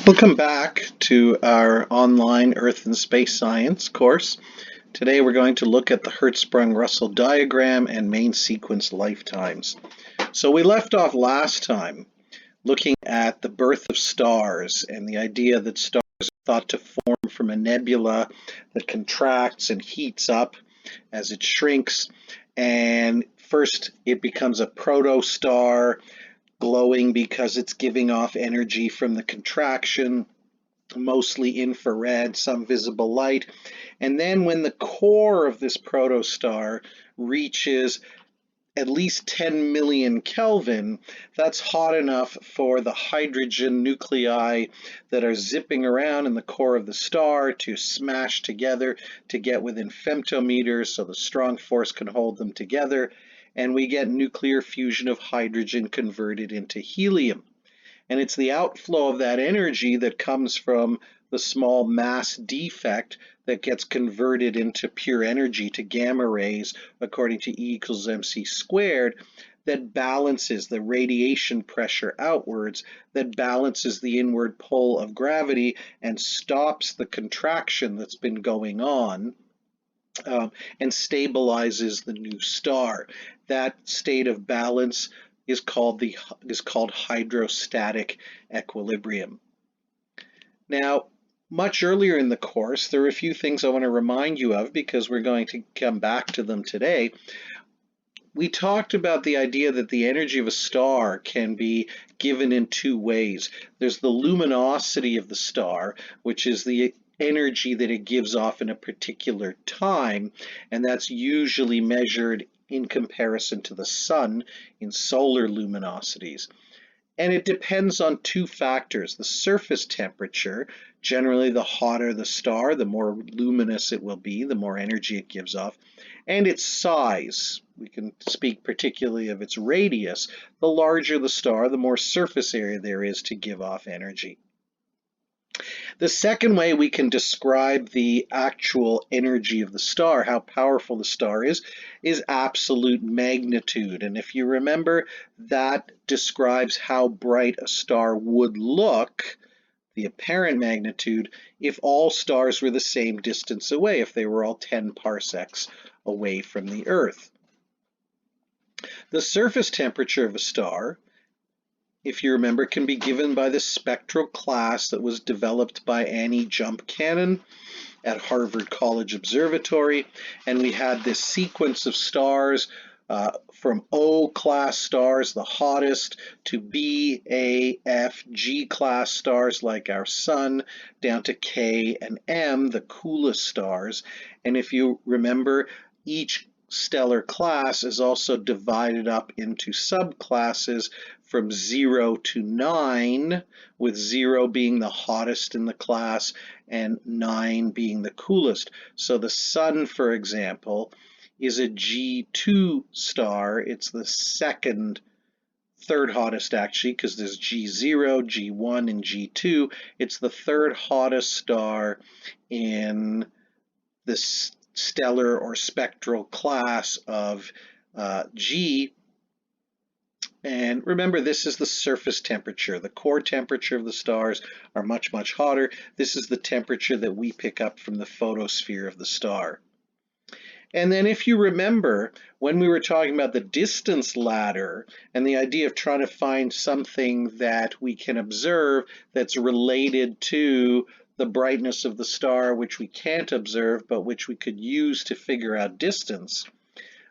Welcome back to our online Earth and Space Science course. Today we're going to look at the Hertzsprung-Russell diagram and main sequence lifetimes. So we left off last time looking at the birth of stars and the idea that stars are thought to form from a nebula that contracts and heats up as it shrinks. And first it becomes a protostar, glowing because it's giving off energy from the contraction, mostly infrared, some visible light. And then when the core of this protostar reaches at least 10 million Kelvin, that's hot enough for the hydrogen nuclei that are zipping around in the core of the star to smash together to get within femtometers so the strong force can hold them together, and we get nuclear fusion of hydrogen converted into helium. And it's the outflow of that energy that comes from the small mass defect that gets converted into pure energy to gamma rays according to E equals mc squared that balances the radiation pressure outwards, that balances the inward pull of gravity and stops the contraction that's been going on. And stabilizes the new star. That state of balance is called hydrostatic equilibrium. Now, much earlier in the course, there are a few things I want to remind you of because we're going to come back to them today. We talked about the idea that the energy of a star can be given in two ways. There's the luminosity of the star, which is the energy that it gives off in a particular time, and that's usually measured in comparison to the sun in solar luminosities. And it depends on two factors: the surface temperature. Generally, the hotter the star, the more luminous it will be, the more energy it gives off, and its size. We can speak particularly of its radius. The larger the star, the more surface area there is to give off energy. The second way we can describe the actual energy of the star, how powerful the star is absolute magnitude. And if you remember, that describes how bright a star would look, the apparent magnitude, if all stars were the same distance away, if they were all 10 parsecs away from the Earth. The surface temperature of a star, if you remember, can be given by the spectral class that was developed by Annie Jump Cannon at Harvard College Observatory. And we had this sequence of stars from O class stars, the hottest, to B, A, F, G class stars like our sun, down to K and M, the coolest stars. And if you remember, each stellar class is also divided up into subclasses from 0 to 9, with 0 being the hottest in the class and 9 being the coolest. So the sun, for example, is a G2 star. It's the third hottest actually, because there's G0, G1, and G2. It's the third hottest star in this stellar or spectral class of G. And remember, this is the surface temperature. The core temperature of the stars are much, much hotter. This is the temperature that we pick up from the photosphere of the star. And then if you remember, when we were talking about the distance ladder and the idea of trying to find something that we can observe that's related to the brightness of the star, which we can't observe, but which we could use to figure out distance,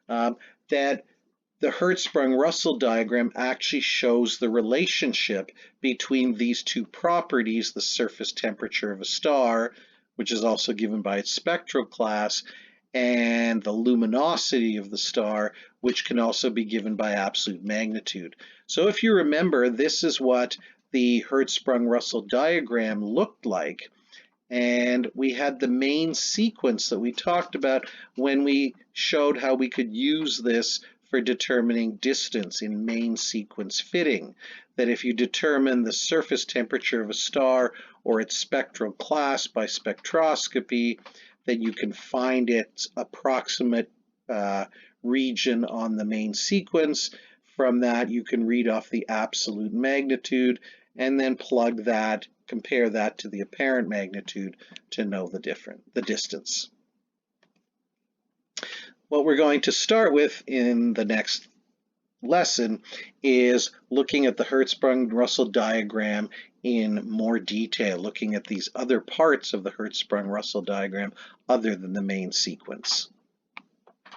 that the Hertzsprung-Russell diagram actually shows the relationship between these two properties, the surface temperature of a star, which is also given by its spectral class, and the luminosity of the star, which can also be given by absolute magnitude. So if you remember, this is what the Hertzsprung-Russell diagram looked like. And we had the main sequence that we talked about when we showed how we could use this for determining distance in main sequence fitting. That if you determine the surface temperature of a star or its spectral class by spectroscopy, that you can find its approximate region on the main sequence. From that, you can read off the absolute magnitude and then plug that compare that to the apparent magnitude to know the distance. What we're going to start with in the next lesson is looking at the Hertzsprung-Russell diagram in more detail, looking at these other parts of the Hertzsprung-Russell diagram other than the main sequence.